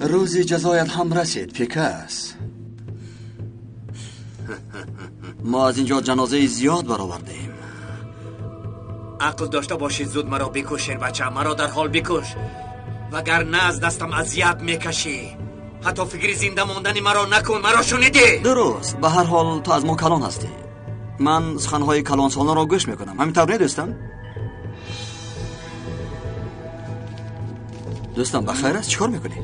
روزی جزایت هم رسید پیکس. ما از اینجا جنازه زیاد برآوردیم. عقل داشته باشید زود مرا بکشین بچه، مرا در حال بکش، وگرنه از دستم اذیت میکشی. حتی فکر زنده ماندن مرا نکن. مرا شنیدی؟ درست. به هر حال تو از ما کلان هستی. من سخنهای کلان سالان را گوش میکنم. همینطور نه دوستم؟ دوستم بخیر است؟ چیکار میکنی؟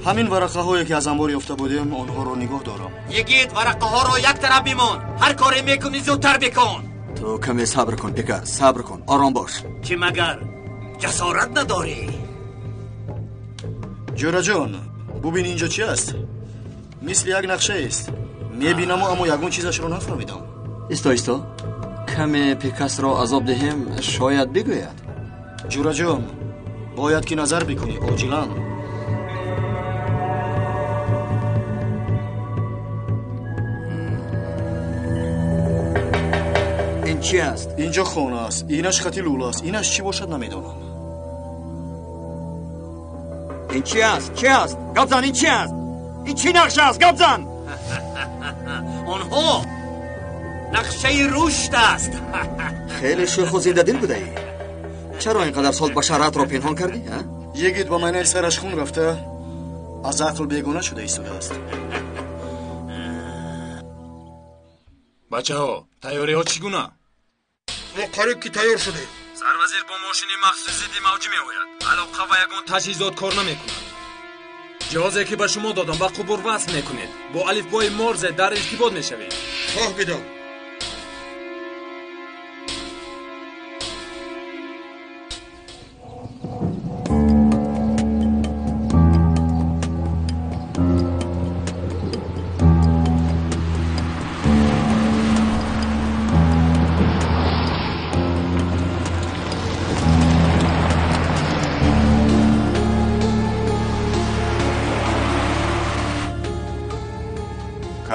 همین ورقه هایی که از انبار یافته بودیم آنها رو نگاه دارم. یگید ورقه ها رو یک طرف بمون. هر کاری میکنی زودتر بکن. تو کمی صبر کن پیکس، صبر کن، آرام باش. چی مگر جسارت نداری؟ جورا جان ببین اینجا چی است؟ مثل یک نقشه است. میبینم اما یگون چیزش رو نفهمیدم. ایستا کمی پیکس را عذاب دهیم، شاید بگوید. جورا جان باید که نظر بکنی عاجلا. این چی است؟ اینجا خانه است. اینش خطی لولا است. اینش چی باشد نمیدانم. این چی است؟ چی است؟ گابزن این چی است؟ این چی نقشه است گابزن؟ آنها نقشه رشد است. خیلی شوخ و زنده دل بوده ای. چرا اینقدر سال بشارت را پنهان کردی؟ یگید با من سرش خون رفته از عقل بیگانه شده ایستاده است. بچه ها تیاری ها چگونه؟ ما قریب که تیار شده. سروزیر با ماشین مخصوصی موجی می آید. علاقه و یگون تجهیزات کار نمیکنند. جهازی که به شما دادم با قبور وصل میکنید. با الفبای مورز در ارتباط میشوید. خواه بیدم.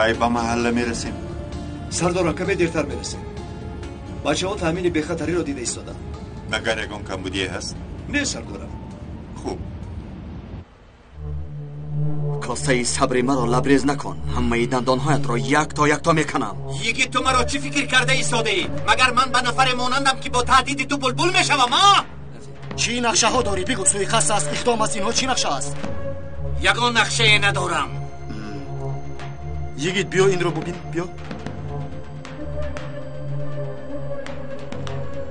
به محله میرسیم. سردار کمی دیرتر میرسیم. بچه ها تامین بخطری را دیده ایستادن. مگر یگان کمبودیه هست؟ نه سردارم. خوب. کاسه صبر مرا لبریز نکن. همه دندانهایت را یک تا میکنم. یکی تو مرا چی فکر کرده ایستاده ای؟ مگر من به نفر مانندم که با تهدید تو بلبل میشوم؟ چی نقشه ها داری؟ بگو سوی خاص است، اقدام از اینها چی نقشه است؟ یگان نقشه ندارم. یگید بیا این رو ببین. بیا.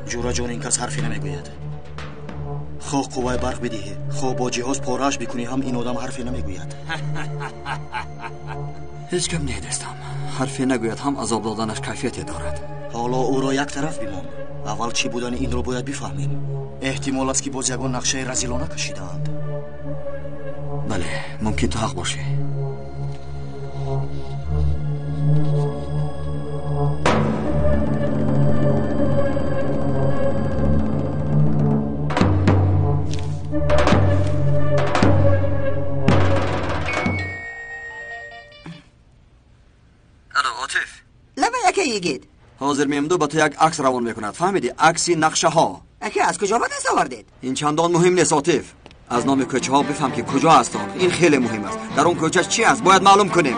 جورا جان این کس حرفی نمیگوید. خواه قوه برق بدهی، خواه با جهاز پارش بکنی، هم این آدم حرفی نمیگوید. هیچ کم نیدستم. حرفی نگوید هم عذاب دادنش کیفیتی دارد. حالا او را یک طرف بمان. اول چی بودن این رو باید بفهمیم. احتمال است که باز یگان نقشه رزیلانه کشیدند. بله ممکن تو حق باشی. یگید حاضر میمدو با تو یک عکس روان میکند. فهمیدی؟ عکسی نقشه ها. اکی از کجا به دست آوردید؟ این چندان مهم نیست عاطف. از نام کوچه ها بفهم که کجا هستند. این خیلی مهم است. در اون کوچه چی است باید معلوم کنیم.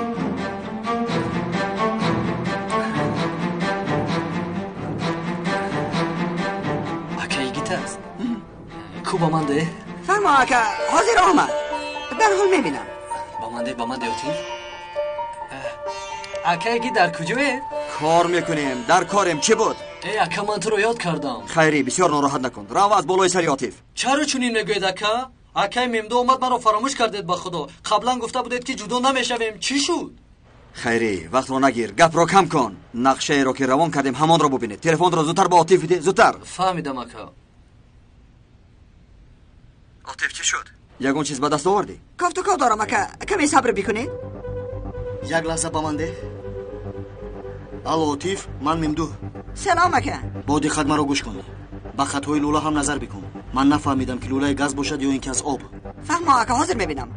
اکی یگید است. کو با من ده؟ فرما اکی حاضر آمد. در حال میبینم. با من ده عاطف. اکی یگید در کجوه؟ کار میکنیم. در کاریم. چی بود؟ ای اکا من تو رو یاد کردم. خیری بسیار ناراحت نکن. رو از بالای سری عاطف. چرا چنین میگوید اکا؟ اکی میمدو اومد مرا فراموش کردید با خدا. قبلا گفته بودید که جدا نمیشویم. چی شد؟ خیری وقت رو نگیر. گپ رو کم کن. نقشه رو که روان کردیم همان رو ببینید. تلفن رو زودتر با عاطف بده. زودتر. فهمیدم اکا. عاطف چی شد؟ یگون چیز به دست آوردی؟ کافتو دارم اکا. کمی صبر بکنید. یک لحظه با من ده. الو عاطف من ممدو. سلام اکا. با دقت مرا گوش کن. با خطای لولا هم نظر بکن. من نفهمیدم که لولا گاز باشد یا اینکه از آب. فهمم اکا حاضر میبینم.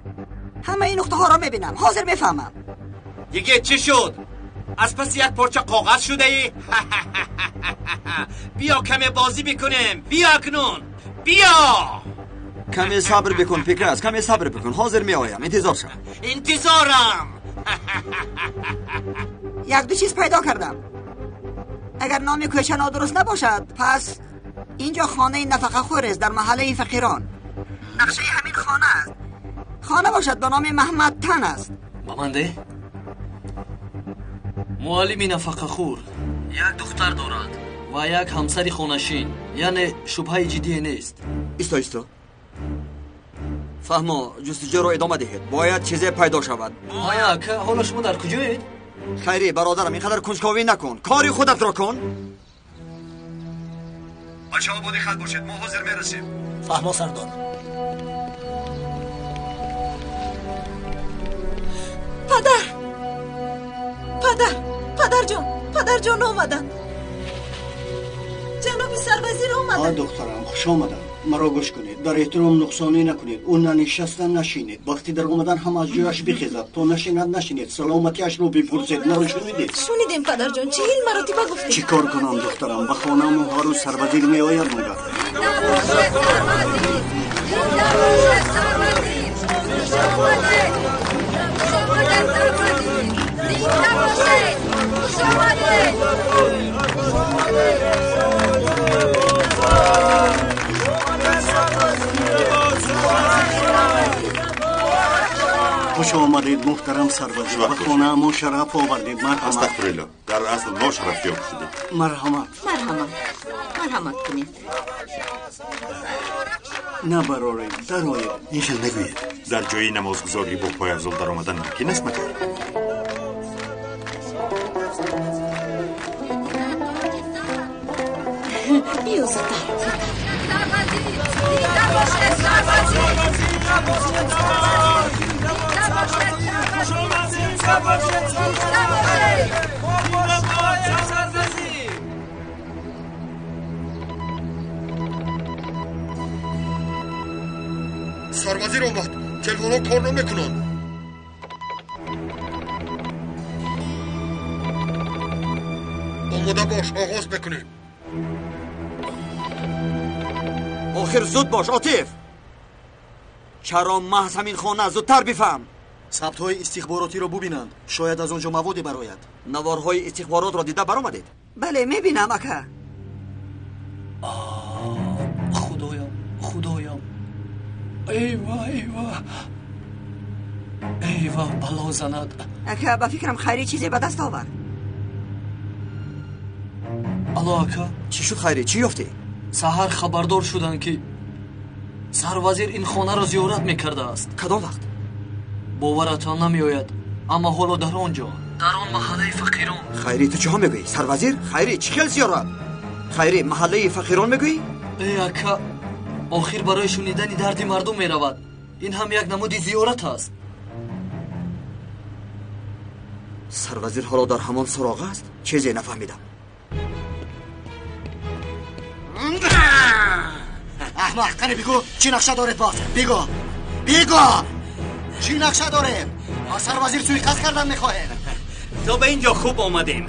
همه این نقطه ها را میبینم. حاضر میفهمم. دیگه چی شد؟ از پس یک پارچه کاغذ شده ای؟ بیا کمی بازی بکنیم. بیا اکنون. بیا. کمی صبر بکن پیکرز، کمی صبر بکن. حاضر می آیم. انتظار شو. انتظارم. یک دو چیز پیدا کردم. اگر نام کوچه نادرست نباشد پس اینجا خانه نفقه خور است در محله فقیران. نقشه همین خانه است. خانه باشد به نام محمد تن است. مامنده معلمی نفقه خور یک دختر دارد و یک همسر خانشین، یعنی شبهه جدی نیست. ایستا فهما جستجو رو ادامه دهید. باید چیزی پیدا شود. آیا که حالا شما در کجایید؟ خیری برادرم اینقدر کنجکاوی نکن. کاری خودت را کن. بچه ها بودی خط باشید، ما حاضر میرسیم. فهما سردار. پدر جان آمدن. جناب سربازیر آمدن. دخترم خوش آمدن. مرا گوش کنید، در احترام نقصانی نکنید. اون ننشستن نشینید. وقتی در آمدن هم از جایش بخیزد تا نشیند نشینید. سلامتیش رو بپرسید. مرا شنیدید؟ شنیدیم پدر جان، 40 مرتبه گفتید. چی کار کنم دخترم؟ به خانم هر روز سربازیر می آید مگر. خوش آمدید محترم سربازی. به خانه ما شرف آوردید. مرحمت. استغفرالله. در اصل ناشرفی شدید. مرحمت کنید. نه برارید در آید. این خیل نگوید. در جایی نمازگزاری با پای افضل در آمدن ممکن است مگر؟ بیا زودتر. سربازیر آمد. تلفن ها کار نمیکنن. آماده باش، آغاز بکنیم. آخر زود باش عاطف. چرا محض همین خانه زودتر بفهم. ثبت های استخباراتی رو ببینند. شاید از اونجا موادی براید. نوارهای استخبارات را دیده برآمدید؟ بله میبینم اکا. خدایم ایوا بلا زند. اکا با فکرم خیری چیزی به دست آورد. الو اکا، چی شد خیری؟ چی یافتی؟ سحر خبردار شدن که سروازیر این خانه را زیارت میکرده است. کدام وقت؟ باورتان نمی آید، اما حالا در آنجا، در آن محله فقیران. خیری تو چه میگویی سروازیر؟ خیری چی خیل زیارت؟ خیری محله فقیران میگویی؟ ای اکا، آخر برای شنیدن درد مردم می رود. این هم یک نمود زیارت است. سروازیر حالا در همان سراغ است؟ چیزی نفهمیدم. احمق کنه بگو چی نقشه دارید باز؟ بگو چی نقشه دارید؟ سربازیر سویقت کردن میخواهید. تو به اینجا خوب آمدیم.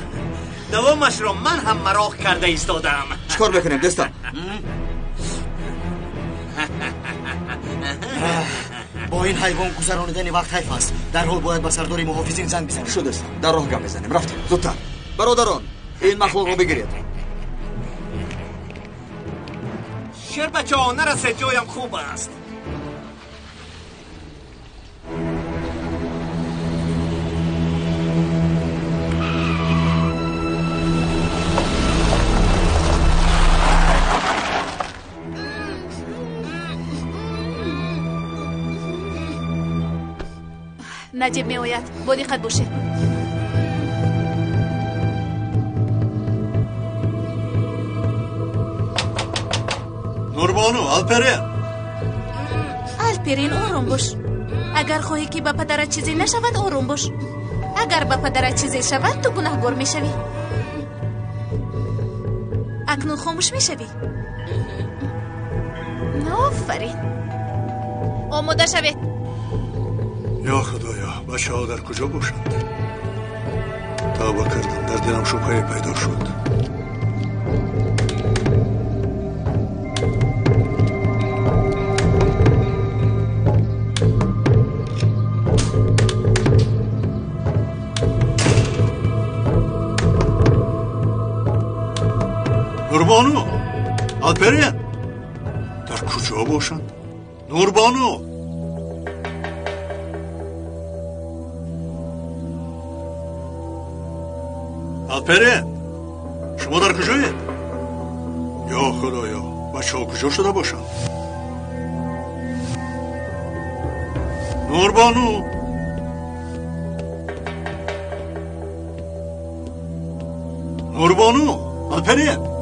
دوامش رو من هم مراق کرده ایستادم. چیکار بکنیم دستم؟ با این حیوان گذرانیدن وقت حیف است. در حال باید به سردار محافظین زنگ بزنیم. شد است. در راه گام بزنیم. رفتیم. زودتر. برادران این مخلوق رو بگیرید. شیر بچه ها نرسه، جایم خوب است. نجیب می آید. با دقت باشید. نوربانو الپرین آروم باش. اگر خواهی که به پدرت چیزی نشود آروم باش. اگر به پدرت چیزی شود تو گناهگار می شوی. اکنون خاموش می شوی. آفرین. آماده شوید. یا خدایا بچه ها در کجا باشند؟ توبه کردم، در دلم شبهه پیدا شد. الپرین در کجا باشند؟ نوربانو الپرین شما در کجایید؟ یا خدایا بچه ها کجا شده باشند؟ نوربانو نوربانو الپرین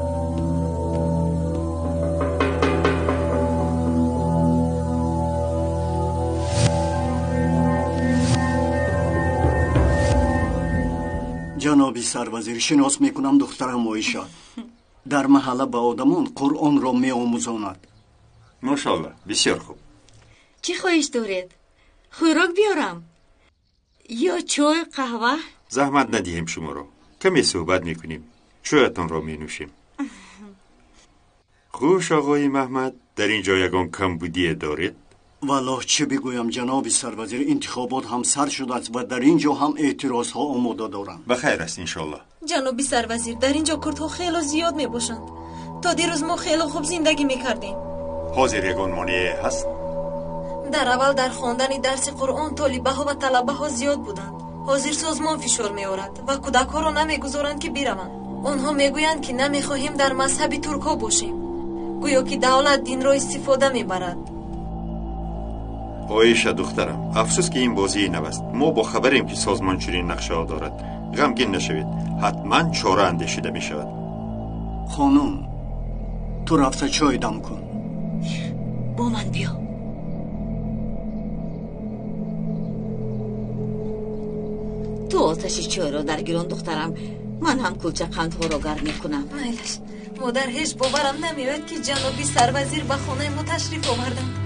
جنابی سروزیر شناس میکنم دخترم آیشا در محله با آدمان قرآن را می آموزاند. ماشاءالله بسیار خوب. چی خواهش دارید؟ خوراک بیارم یا چای قهوه؟ زحمت ندهیم شما رو، کمی صحبت میکنیم، چایتان را می نوشیم. خوش آقای محمد، در اینجا یگان کمبودی دارید؟ والله چه بگویم جناب سروزیر، انتخابات هم سر شده است و در اینجا هم اعتراض ها آماده دارند. بخیر است انشالله. جناب سروزیر، در اینجا کردها خیلی زیاد می باشند. تا دیروز ما خیلی خوب زندگی میکردیم. حاضر یگان مانع هست؟ در اول در خواندن درس قرآن طالبه ها و طلبه ها زیاد بودند. حاضر سازمان فشار می آورد و کودک ها را نمیگذارند که بروند. آنها میگویند که نمیخواهیم در مذهب ترک ها باشیم، گویا که دولت دین را استفاده میبرد. آیشه دخترم، افسوس که این بازی نوست. ما با خبریم که سازمان چنین نقشه ها دارد. غمگین نشوید، حتما چاره اندیشیده می شود. خانم تو رفته چای دم کن. با من بیا. تو آتش چای را در گیران دخترم، من هم کلچه قندها را گرم میکنم. میلش مادر هیچ باورم نمیاد که جنابی سروزیر به خانه ما تشریف آوردند.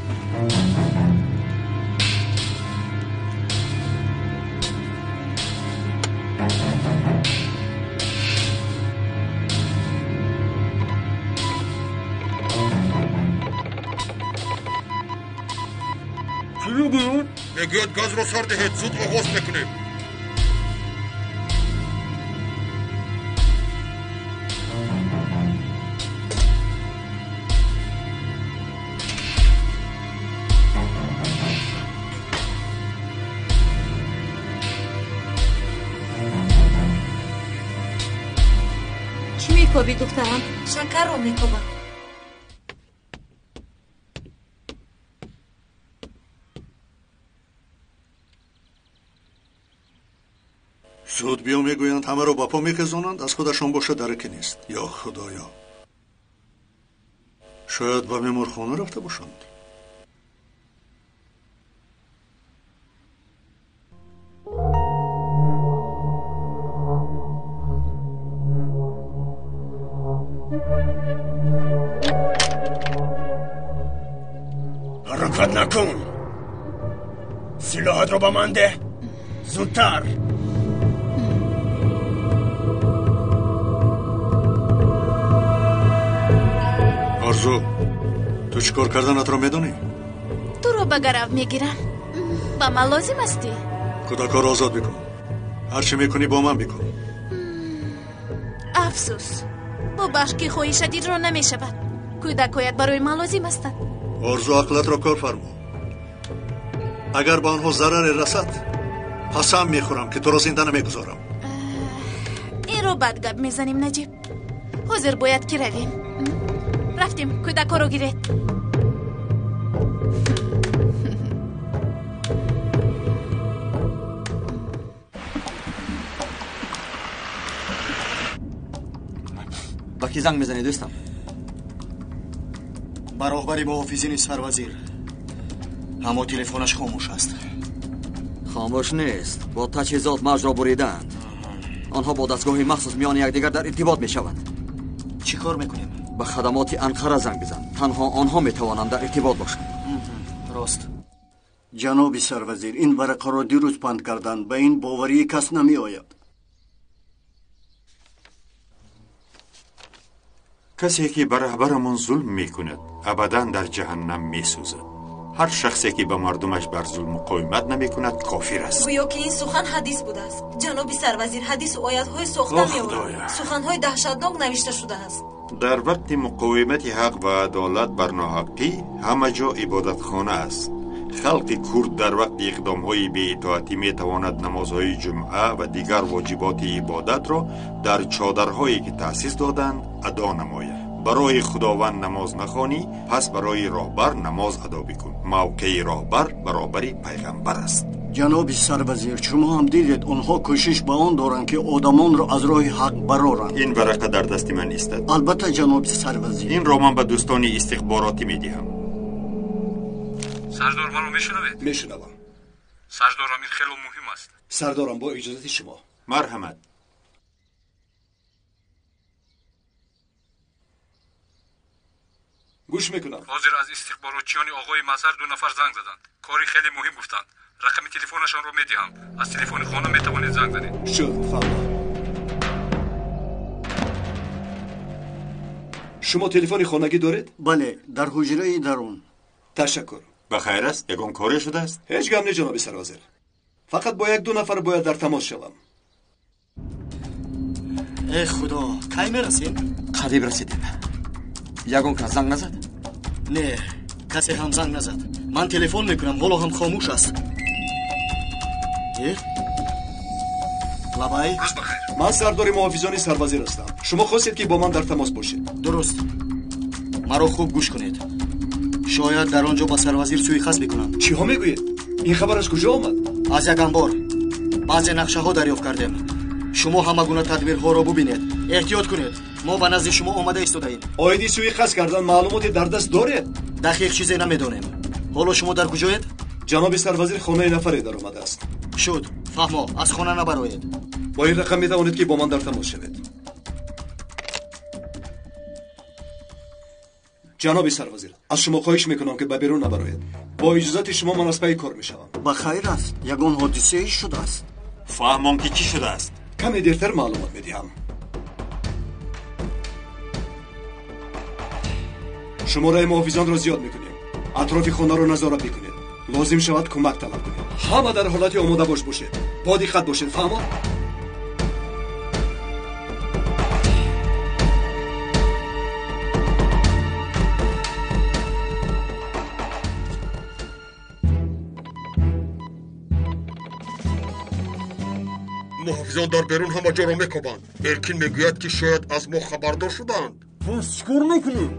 چی میگوید؟ میگوید گاز رو سر دهید، زود آغاز میکنیم. چی میکوبی دخترم؟ شکر رو میکوبم. زود بیا میگویند همه رو با پا میخزانند، از خودشان باشه درکی نیست. یا خدایا، شاید به مهمانخانه رفته باشند. حرکت نکن، سلاحت رو به من ده، زودتر. آرزو، تو چیکار کردنت رو میدونی؟ تو رو به گرو میگیرم. با من لازم استی؟ کودکا رو آزاد بکن، هرچی میکنی با من بکن. افسوس، با بشکی خوی شدید رو نمیشود. کودکایت برای من لازم است. آرزو عقلت را کار فرما. اگر با آنها ضرر رسد قسم میخورم که تو را زنده نمیگذارم. این رو بد گپ میزنیم نجیب. حاضر باید که رویم. رفتیم کودکا رو گیرید. با کی زنگ میزنی دوستم؟ برابری محافظین سروزیر، اما تلفنش خاموش است. خاموش نیست، با تجهیزات موج را بریدند. آنها با دستگاه مخصوص میان یکدیگر در ارتباط میشوند. چی کار میکنیم؟ به خدمات انقره زنگ بزن، تنها آنها میتوانند در ارتباط باشند. راست. جناب سروزیر، این ورقه را دیروز پند کردند، به این باوری کس نمی آید. کسی که بر رهبرمان ظلم میکند ابدا در جهنم میسوزد. هر شخصی که به مردمش بر ظلم مقاومت نمیکند کافر است. گویا که این سخن حدیث بوده است. جناب سروزیر حدیث و آیت های ساخته میآورد. سخن های دهشتناک نوشته شده است. در وقت مقاومت حق و عدالت بر ناحقی همه جا عبادتخانه است. خلق کرد در وقت اقدام‌های بی‌اطاعتی می‌تواند نمازهای جمعه و دیگر واجبات عبادت را در چادرهایی که تأسیس دادند ادا نماید. برای خداوند نماز نخوانی، پس برای راهبر نماز ادا بکن. موقع راهبر برابر پیغمبر است. جناب سروزیر، شما هم دیدید آنها کوشش به آن دارند که آدمان را از راه حق برارند. این ورقه در دست من است. البته جناب سروزیر. این را من به دوستان استخباراتی می‌دهم. سردار منو میشنوید؟ میشنوم. سردارم این خیلی مهم است. سردارم با اجازه شما. مرحمت. گوش میکنم. حاضر از استخباراتچیان آقای مظهر 2 نفر زنگ زدند. کاری خیلی مهم گفتند. رقم تلفنشان رو میدهم. از تلفن خانه میتوانید زنگ زنید. شد فهمم. شما تلفن خانگی دارید؟ بله، در حجره درون. تشکر. بخیر است؟ یگان کاری شده است؟ هیچ غم نه جناب سروزیر. فقط با 1-2 نفر باید در تماس شوم. ای خدا، کی میرسیم؟ قریب رسیدیم. یگان کس زنگ نزد؟ نه، کسی هم زنگ نزد. من تلفن میکنم ولو هم خاموش است. لبای؟ روز بخیر. من سردار محافظان سروزیر هستم. شما خواستید که با من در تماس باشید. درست. مرا خوب گوش کنید. شاید در آنجا با سروزیر سوء بکنند. چی ها میگویید؟ این خبر از کجا آمد؟ از یک انبار بعضی نقشه ها دریافت کردیم. شما همه گونه تدبیرها را ببینید. احتیاط کنید. ما به نزد شما آمده ایستاده‌ایم. آیدی سوء قصد کردن معلوماتی در دست دارید؟ دقیق چیزی نمیدونیم. حالا شما در کجایید؟ جناب سروزیر خانه نفری در آمده است. شد. فهمو از خانه نبرایید. با این رقم میتوانید که با من در تماس شوید. جناب سروزیر، از شما خواهش میکنم که به بیرون نبرایید. با اجازت شما من از پی کار میشوم. بخیر است. یگان حادثه شده است. فهمم که چی شده است. کمی دیرتر معلومات میدهم. شماره محافظان را زیاد میکنیم. اطراف خانه را نظارت بکنید. لازم شود کمک طلب کنید. همه در حالت آماده باشید. با دقت باشید. فهمید؟ محافظان در بیرون همه جا را میکوبند. برکین میگوید که شاید از ما خبردار شدند. پس چیکار میکنیم؟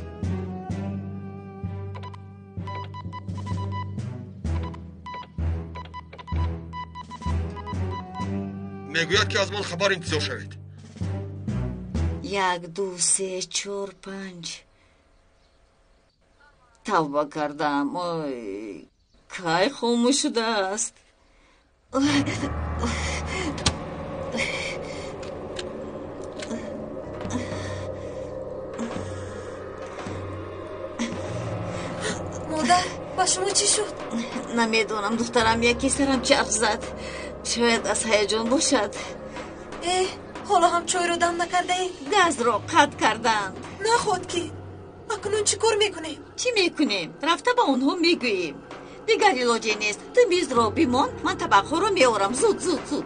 میگوید که از من خبر انتظار شوید. 1 2 3 4 5 توبه کردم. کی خاموش شده است. مادر با شما چی شد؟ نمیدونم دخترم یکی سرم چرخ زد. شاید از هیجان باشد. حالا هم چای رو دم نکرده ای؟ گاز رو قطع کردند. نه خود کی؟ اکنون چی کار میکنیم؟ چی میکنیم؟ رفته با اونها میگوییم. دیگر علاجی نیست. تو میز رو بیمان، من طبقه رو میارم. زود زود زود.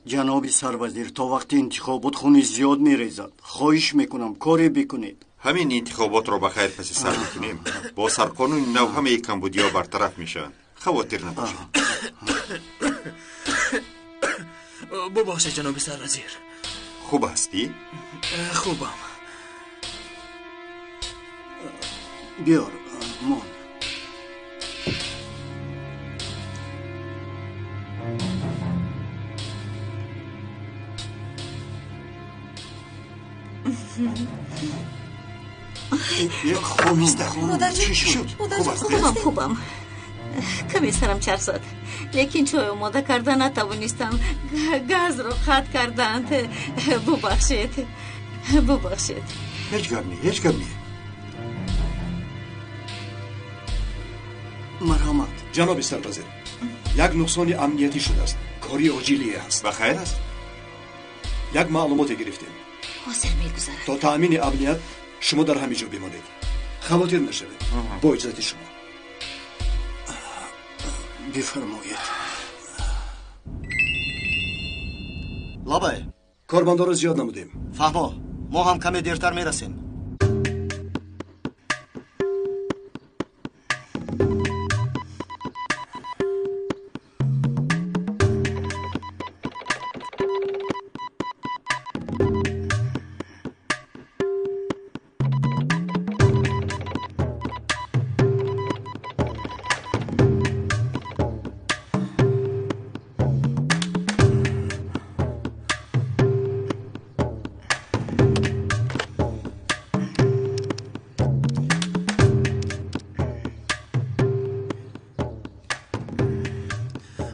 جناب سروزیر، تا وقت انتخابات خون زیاد میریزد. خواهش میکنم کاری بکنید. همین انتخابات رو بخیر پس سر میکنیم. با سرقانون نو همه کمبودیا برطرف میشن. خواطر نباشید. ببخشید جناب سروزیر. خوب هستی؟ خوبم. بیار مان. خوبم. کمی سرم چرخ زد. لیکن چای آماده کرده نتوانستم. گاز رو قطع کردند. ببخشید. هیچ گم نی. مرحمت. جناب سروزیر، یک نقصان امنیتی شده است. کاری عاجلی است. بخیر است. یک معلومات گرفتیم. حاضر میگذارم. تا تأمین امنیت شما در همین جا بمانید. خواطر نشوید. با اجازت شما. بفرمایید. لابای کارمندان رو زیاد نمودیم. فهمو ما هم کمی دیرتر میرسیم.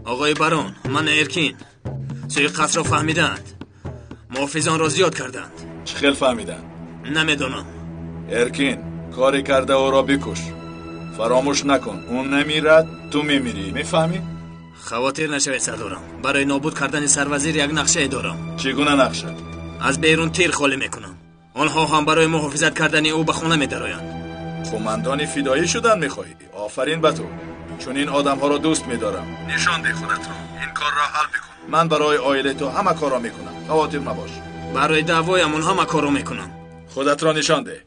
آقای بارون، من ارکین سوی قصر را فهمیدند. محافظان را زیاد کردند. چه خیل فهمیدند؟ نمیدونم. ارکین کاری کرده او را بکش. فراموش نکن اون نمیرد تو میمیری. میفهمی؟ خواطر نشوید سردارم. برای نابود کردن سروزیر یک نقشه دارم. چگونه نقشه؟ از بیرون تیر خالی میکنم. آنها هم برای محافظت کردن او به خانه میدرآیند. قماندان فدایی شدن میخواهی؟ آفرین به تو، چون این آدم ها را دوست میدارم. نشان ده خودت را. این کار را حل بکن. من برای عائله تو همه کار را میکنم. خواطر نباش. برای دعوایم همه کار را میکنم. خودت را نشان ده.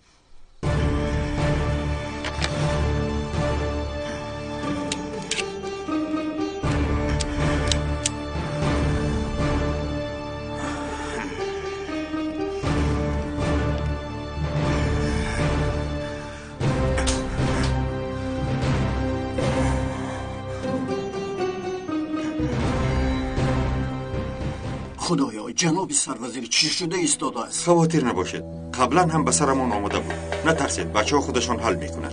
خدایا جناب سروزیر چی شده ایستاده است؟ خواطر نباشید. قبلا هم به سرمون آمده بود. نترسید، بچه ها خودشان حل میکنن.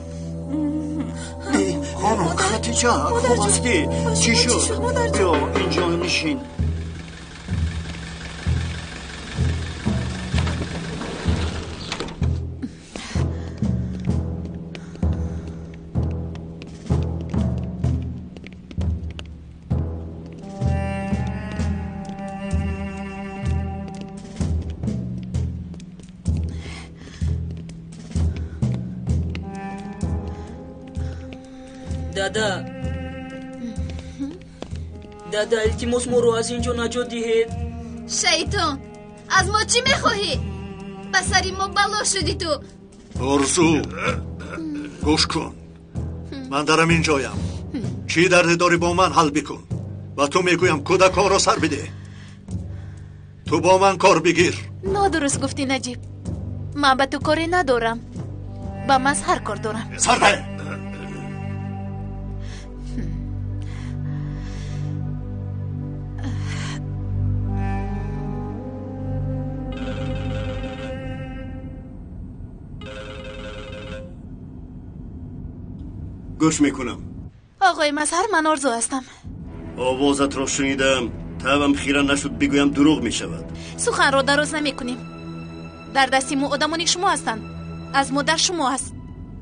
خانم خدیجه خوب هستی؟ چی شد؟ بیا اینجا نشین. دادا التماس ما رو از اینجا نجات دهید. شیطان از ما چی میخواهی؟ بسری ما بلا شدی تو. آرزو گوش کن، من دارم اینجایم. چی درد داری با من حل بکن و تو میگویم کودک ها را سر بده. تو با من کار بگیر. نادرست گفتی نجیب. من به تو کاری ندارم، با من هر کار دارم. سر ده. گوش میکنم. آقای مظهر من آرزو هستم. آوازت را شنیدم. توام خیره نشد بگویم دروغ میشود. سخن را دراز نمی کنیم. در دستی مو آدمانی شما هستند. از مادر شما هست.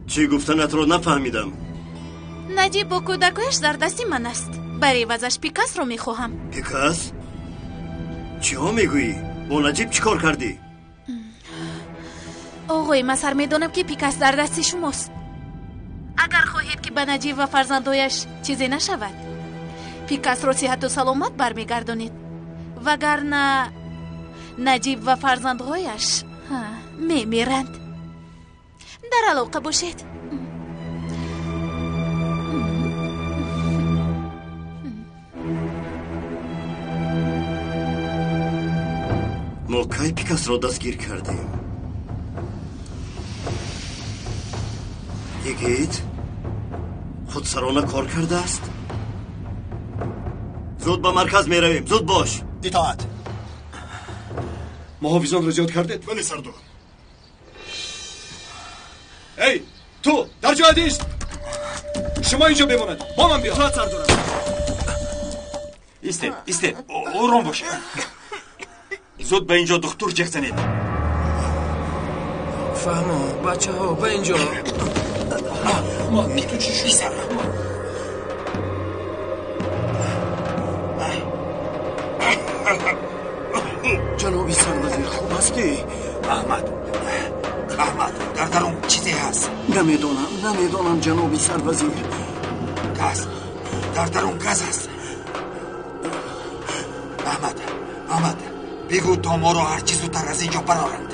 چی گفتنت را نفهمیدم. نجیب با کودکایش در دستی من است. برای وزش پیکاس رو میخواهم. پیکاس؟ چی ها میگویی؟ با نجیب چی کار کردی؟ آقای مظهر میدانم که پیکاس در دستی شماست. اگر خواهید که به نجیب و فرزندایش چیزی نشود، پیکاس را صحت و سلامت برمیگردانید، وگرنه نجیب و فرزندهایش میمیرند. در علاقه باشید. ما کی پیکاس را دستگیر کردیم؟ یگید خودسرانه کار کرده است. زود به مرکز می رویم. زود باش. اطاعت. محافظان را زیاد کردید؟ بله سردار. ای تو در جای ایست. شما اینجا بماند. با من بیا. اطاعت سردارم. ایسته آرام باشه. زود به اینجا دکتر جیغ زنید. فهمو بچه ها به اینجا. تو چی شد؟ جنابی سروزیر خوب هستی؟ احمد در درون چیزی هست. نمیدونم جنابی سروزیر. گاز در درون گاز هست. احمد بگو تا ما رو هرچی زودتر از اینجا برارند.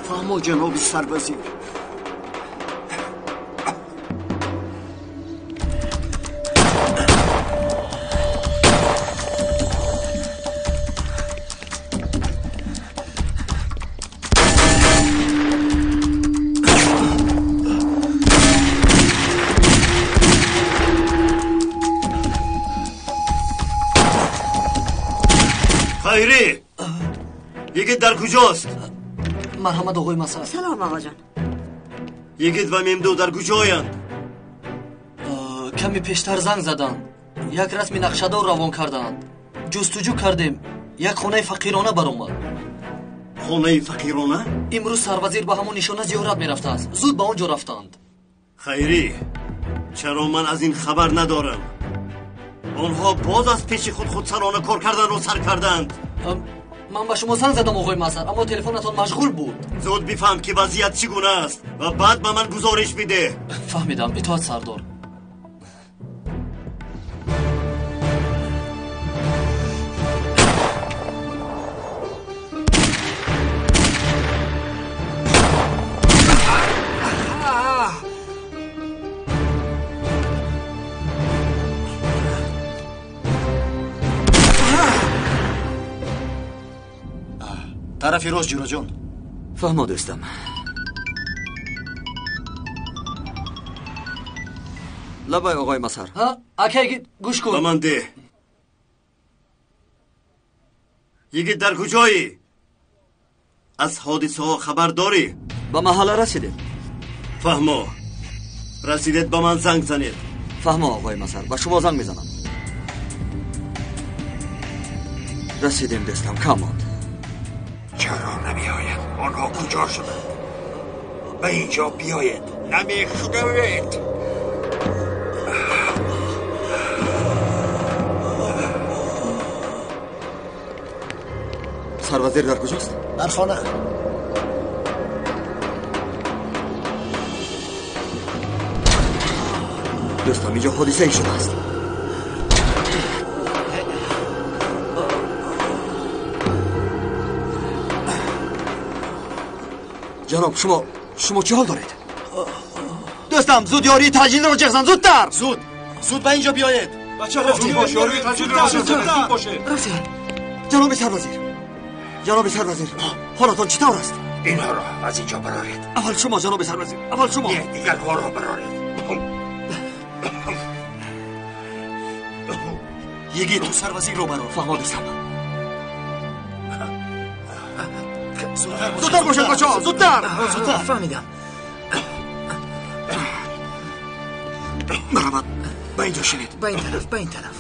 فهمو جناب سروزیر. خیری یگید در کجاست؟ مرحمت آقای مسعود. سلام آقا جان. یگید و ممدو در کجایند؟ کمی پیشتر زنگ زدند. یک رسم نقشه‌دار روان کردند. جستجو کردیم. یک خانه فقیرانه برآمد. خانه فقیرانه؟ امروز سروزیر به همون نشانه زیارت میرفته است. زود به آنجا رفتند. خیری چرا من از این خبر ندارم؟ آنها باز از پیش خودسرانه کار کردن و سر کردند. من به شما زنگ زدم آقای مسعود، اما تلفنتان مشغول بود. زود بفهم که وضعیت چگونه است و بعد به من گزارش بده. فهمیدم. اطاعت سردار. طرفی راست جورا جان. فهمادستم. لبای آقای مسهر. ها اکی گوش کن. به من ده. یکی در کجایی؟ از حادثه ها خبر داری؟ به محله رسیدید. فهمو. رسیدید به من زنگ زنید. فهمو آقای مسهر. به شما زنگ میزنم. رسیدیم دستم. کاماد. چرا نمیآید؟ آنها کجا شدند؟ به اینجا بیاید. نمیخواید. سروزیر در کجاست؟ در خانه. دوستم اینجا حادثه ای شده است. جناب شما چه حال دارید؟ دوستم زود یاری تجلیل رو جغزن. زودتر. زود به اینجا بیایید. بچه‌ها یاری تجلیل رو زود باشه. جناب سروزیر حالتان چطور است؟ اینها را از اینجا برارید. اول شما جناب سروزیر. اول شما. دیگر ها را برارید. یکی تو سروزیر رو برار. فهمادستم. زودتر باشید بچه‌ها. زودتر. فهمیدم. مرحبا. به اینجا شنید. به این طرف.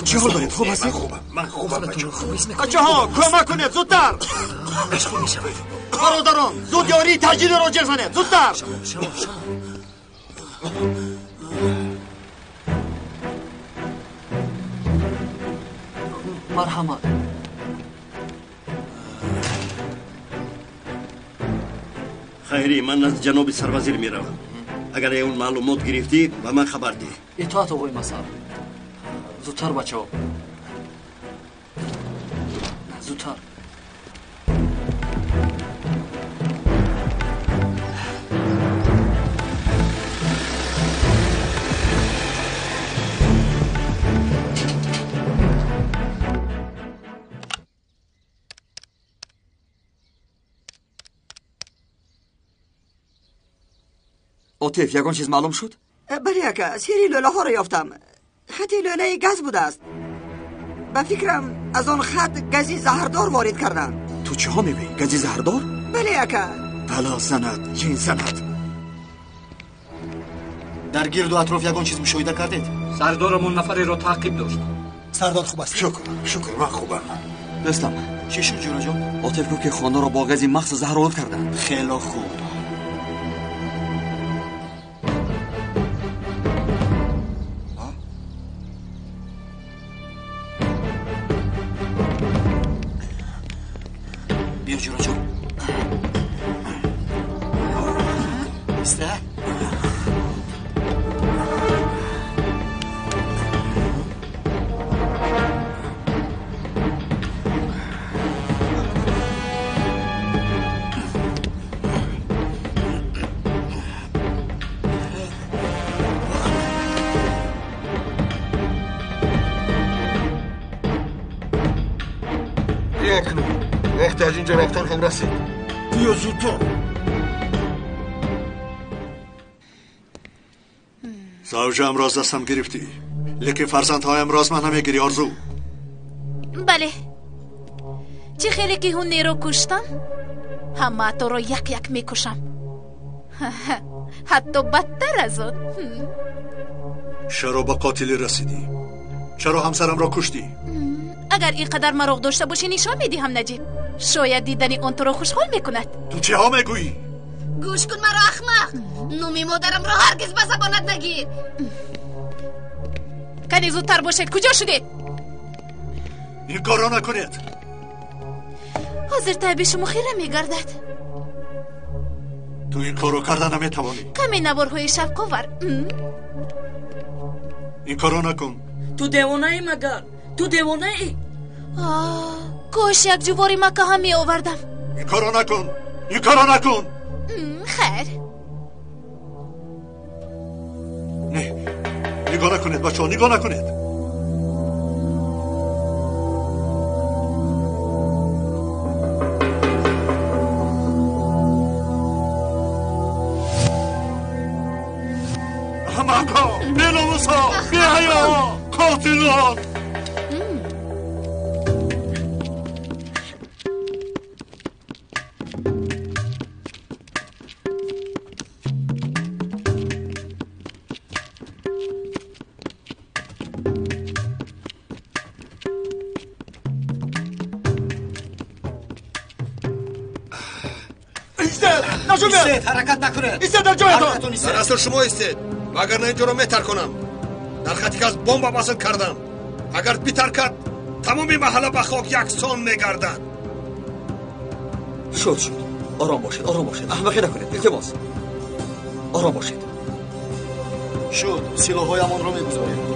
چه حال دارید؟ خوب هستید؟ من خوبم بچه‌ها کمک کنید. زودتر. مشغول میشوید. برادران زود یاری تجلیل رو جغزنید. زودتر. شما. مرحمت. خیری من از جناب سروزیر میروم. اگر اون معلومات گرفتی به من خبر ده. اطاعت آقای مسعود. زودتر بچه‌ها. زودتر. عاطف یگان چیز معلوم شد؟ بله اکا سری لوله ها رو یافتم. خطی لوله گاز بوده است. به فکرم از آن خط گازی زهردار وارد کردن. تو چه ها میگویی؟ گازی زهردار؟ بله اکا. بلا سند. چین سند؟ در گرد و اطراف یگان چیز مشاهده کردید؟ سردارمون نفری رو تعقیب داشت. سردار خوب است. شکر من خوبم. دوستم چی شد جورا جان؟ عاطف گفت که خانه را با گازی مخصوص زهرآلود کردن. خیلی خوب. بیا جورا جان. استه؟ بیا اکنون وقت از اینجا رفتن هم رسید بیا زودتر زوجه امراض دستم گرفتی لیکن فرزندهای امراض من نمیگیری آرزو بله چه خیلی که اون نیرو کشتم همه تو رو یک یک میکشم حتی بدتر از اون چرا به قاتلی رسیدی؟ چرا همسرم را کشتی؟ اگر اینقدر مروق داشته باشی نشان میدی هم نجیب شاید دیدنی اون تو رو خوشحال میکند تو چه ها میگویی؟ گوش کن مرا احمق نومی مادرم را هرگز به زبانت نگیر کنی زودتر باشید کجا شدید؟ این کارا نکنید حاضر طبی شما خیره میگردد تو این کارو کردن نمیتوانی کمی نوارهای شفقاور این کارو نکن تو دیوانه ای مگر تو دیوانه ای کاش یک جواری مکه هم می آوردم این کارو نکن این کارو نکن خیر نه نگاه نکنید بچه ها نگاه نکنید همکا بیناموسا بیایا قاتلان ایستید حرکت نکنید ایستید در جایتون در اصل شما ایستید مگر نه اینجا رو میتر کنم در خطی که از بمب بسن کردم اگر بیتر کرد تمامی محله به خاک یکسان میگردد شد آرام باشید احمقی نکنید التماس آرام باشید شد سلاحهایمان را میگذارید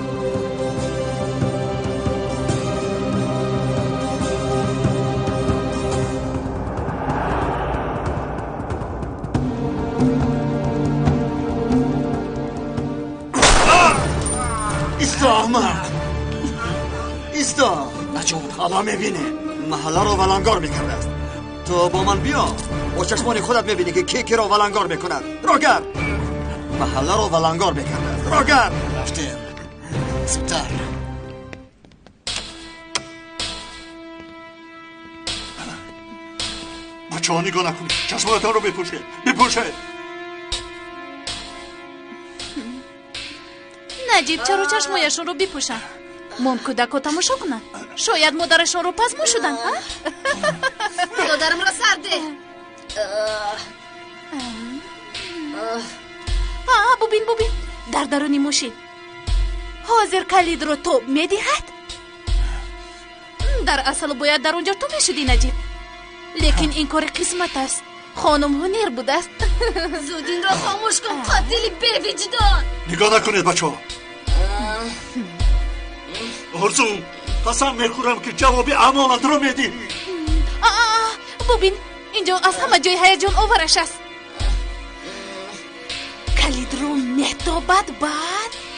احمق ایستا نجوم حالا میبینه محله رو ولنگار میکرده است تو با من بیا با چشمان خودت میبینی که کی رو ولنگار میکند راگر محله رو ولنگار میکرده است راگر رفتیم زودتر بچه ها نگاه نکنید چشمانتان رو بپوشید نجیب چرا چشمایشون رو بپوشن مام کودک رو تماشا کنن شاید مادرشون رو پزمو شدن مادرم را سرده ببین در درونی ماشین حاضر کلید رو تو میدهد در اصل باید در اونجا تو میشدی نجیب لیکن این کار قسمت است خانم هنر بود است زود این را خاموش کن قاتلی بی وجدان نگاه نکنید بچه ها آرزو قسم میخورم که جواب امانت رو میدی ببین اینجا از همه جای هیجان آورش است کلید رو مهتابت بعد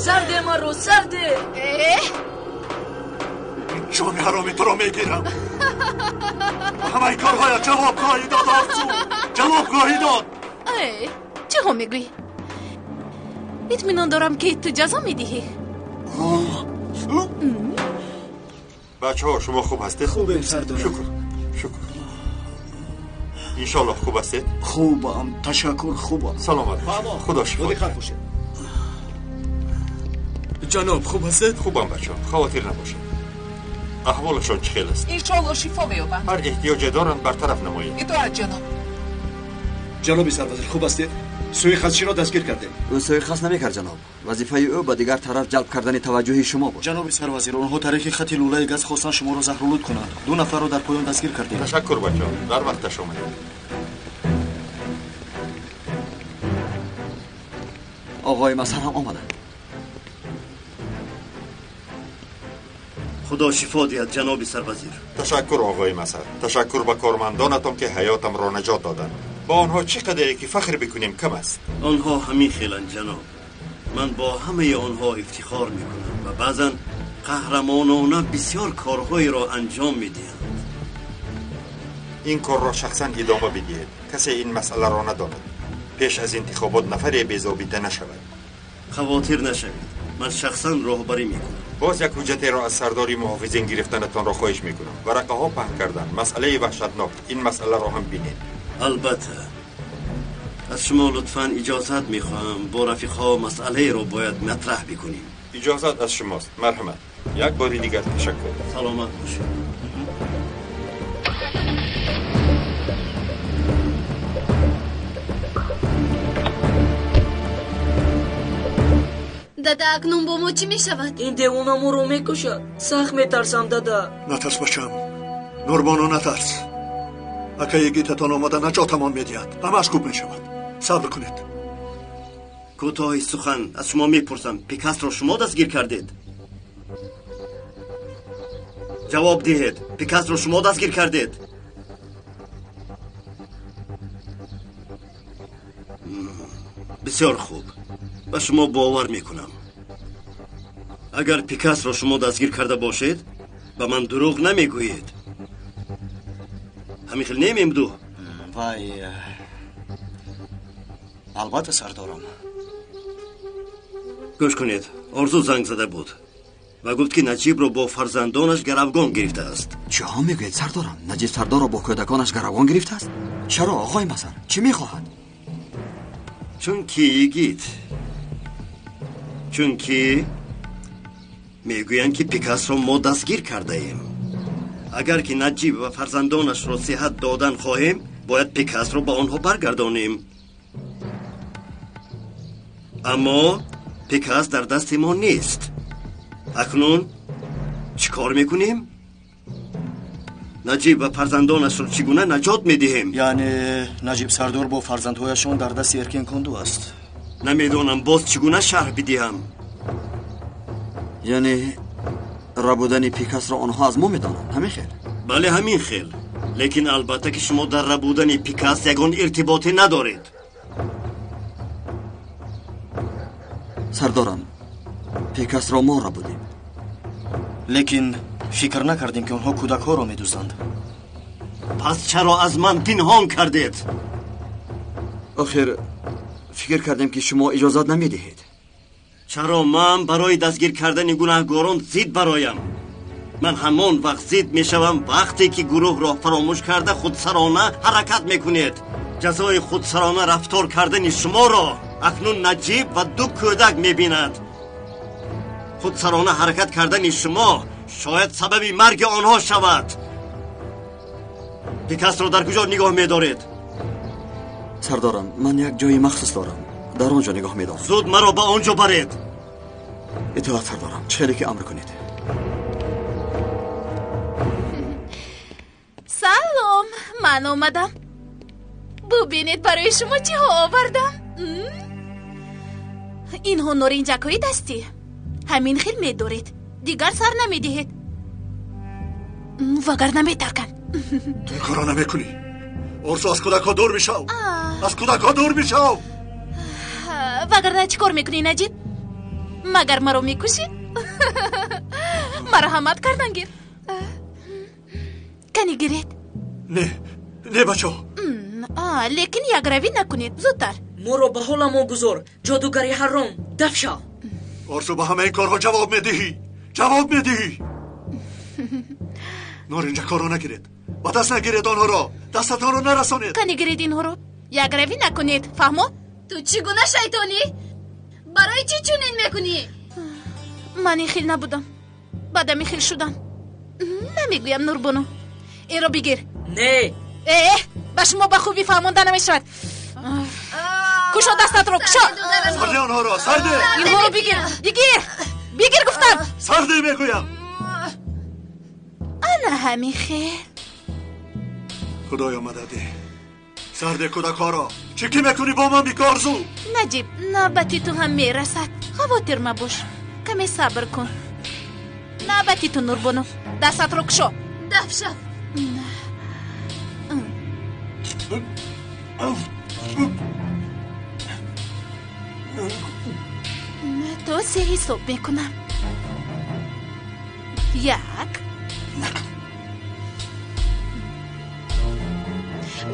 سرده ما رو سرده جان حرامی تو رو میگیرم همه این کارهای جوابگاهی داد آرزو جوابگاهی داد چه هم میگوی؟ اطمینان دارم که تو جزا میدهی بچه ها شما خوب هستید؟ خوبه سردار شکر انشالله خوب هستید؟ خوبم تشکر خوبم سلامت خدا شفا جناب خوب هستید؟ خوبم بچه ها خواتیر نباشید احوالشان چه خیل است؟ انشالله شفا بیابند هر احتیاج دارند برطرف نمایید اطاعت جناب جناب سربازی خوب هستید؟ سوی خاصی را دستگیر کردیم او سوی خاص نمیکرد جناب وظیفه او به دیگر طرف جلب کردن توجه شما بود جناب سربازی اونها طریق خط لوله گاز خواستن شما را زهرآلود کنند 2 نفر را در پایان دستگیر کردیم تشکر بچه ها در وقتش آمدید آقای مسر هم آمده. خدا شفا دهد جناب سروزیر. تشکر آقای مسر. تشکر به کارمندانتان که حیاتم را نجات دادند. با آنها چقدر که فخر بکنیم کم است. آنها همین خیلند جناب. من با همه آنها افتخار میکنم و بعضا قهرمانانه بسیار کارهایی را انجام میدهند. این کار را شخصا ادامه بدهید. کسی این مسئله را نداند. پیش از انتخابات نفر بی‌ضابطه نشود. خواطر نشوید. من شخصا راهبری میکنم. باز یک حجت را از سرداری محافظین گرفتنتان را خواهش میکنم. ورقه ها پهن کردن مسئله وحشتناک. این مسئله را هم بینید. البته از شما لطفاً اجازت میخواهم با رفیقها مسئله را باید مطرح بکنیم. اجازت از شماست. مرحمت. یک بار دیگر تشکر. سلامت باشید. دادا اکنون با ما چی میشود؟ این دیوانه ما رو میکشد. سخت میترسم دادا. نترس بچم. نوربانو نترس. اگه یگیتتان آمده نجاتمان میدهد. همش خوب میشود. صبر کنید. کوتاه سخن از شما میپرسم. پیکاس را شما دستگیر کردید؟ جواب دهید. پیکاس را شما دستگیر کردید؟ بسیار خوب. به شما باور میکنم. اگر پیکاس را شما دستگیر کرده باشید به من دروغ نمیگویید. همین خیلی نمیمدو. وای البته سردارم. گوش کنید. آرزو زنگ زده بود و گفت که نجیب را با فرزندانش گروگان گرفته است. چه ها میگوید سردارم؟ نجیب سردار را با کودکانش گروگان گرفته است؟ چرا آقای مسر؟ چی میخواهد؟ چون که یگید چون که میگویند که پیکاس را ما دستگیر کرده ایم. اگر که نجیب و فرزندانش را صحت دادن خواهیم باید پیکاس را با آنها برگردانیم. اما پیکاس در دست ما نیست. اکنون چی کار میکنیم؟ نجیب و فرزندانش را چگونه نجات میدهیم؟ یعنی نجیب سردار با فرزندهایشان در دست ارکین کندو است. نمیدونم باز چگونه شرح بدهم. یعنی ربودن پیکاس را آنها از ما میدانند؟ همین خیل؟ بله همین خیل. لیکن البته که شما در ربودن پیکاس یگان ارتباطی ندارید. سردارم پیکاس را ما ربودیم. لیکن فکر نکردیم که آنها کودک ها را میدوزند. پس چرا از من پنهان کردید؟ آخر فکر کردیم که شما اجازت نمیدهید. چرا من برای دستگیر کردن گناهکاران زید برایم؟ من همان وقت زید میشوم وقتی که گروه را فراموش کرده خودسرانه حرکت میکنید. جزای خودسرانه رفتار کردن شما را اکنون نجیب و 2 کودک میبیند. خودسرانه حرکت کردن شما شاید سبب مرگ آنها شود. پیکاس را در کجا نگاه میدارید؟ سردارم من یک جای مخصوص دارم. در آنجا نگاه میدارم. زود مرا به آنجا برید. اطاعت سردارم. چه که امر کنید. سلام. من آمدم. ببینید برای شما چی ها آوردم. این ها نارنجکای دستی. همین خیل میدارید. دیگر سر نمیدهید. وگر نمیترکن. تو این کارا نمیکنی. ارسو از کودک ها دور میشو. از کودک ها دور میشو. وگرنه چی کار میکنی نجیب؟ مگر مرا میکشی؟ مرحمت کردن گیر. کنی گیرید؟ نه بچه. لیکن یک روی نکنید. زودتر ما رو به حال ما گذار. جادوگری حرام. دفشا. ارسو به همه این کارها جواب میدهی. جواب میدهی. نارنجه کارو نگیرید. با دست نگیرید آنها را. دستتان رو نرسانید. کنی گیرید اینها رو. یک روی نکنید. فهمو؟ تو چگونه شیطانی؟ برای چی چونین میکنی؟ من این خیل نبودم. بعدم این خیل شدم. نمیگویم نوربانو. این رو بگیر. نه. به شما به خوبی فهمانده نمیشود. کشو دستت رو کشو. سرده آنها را. سرده. اینها رو بگیر. بگیر گفتم. سرده میگویم. انا همین خیل. خدایا مدده. سرده کودکارا چی میکنی با من بیکارزو؟ نجیب نوبتی تو هم میرسد خواطر مباش کمی صبر کن نوبتی تو نوربانو دستت رو کشو دف شو تو سه حساب میکنم 1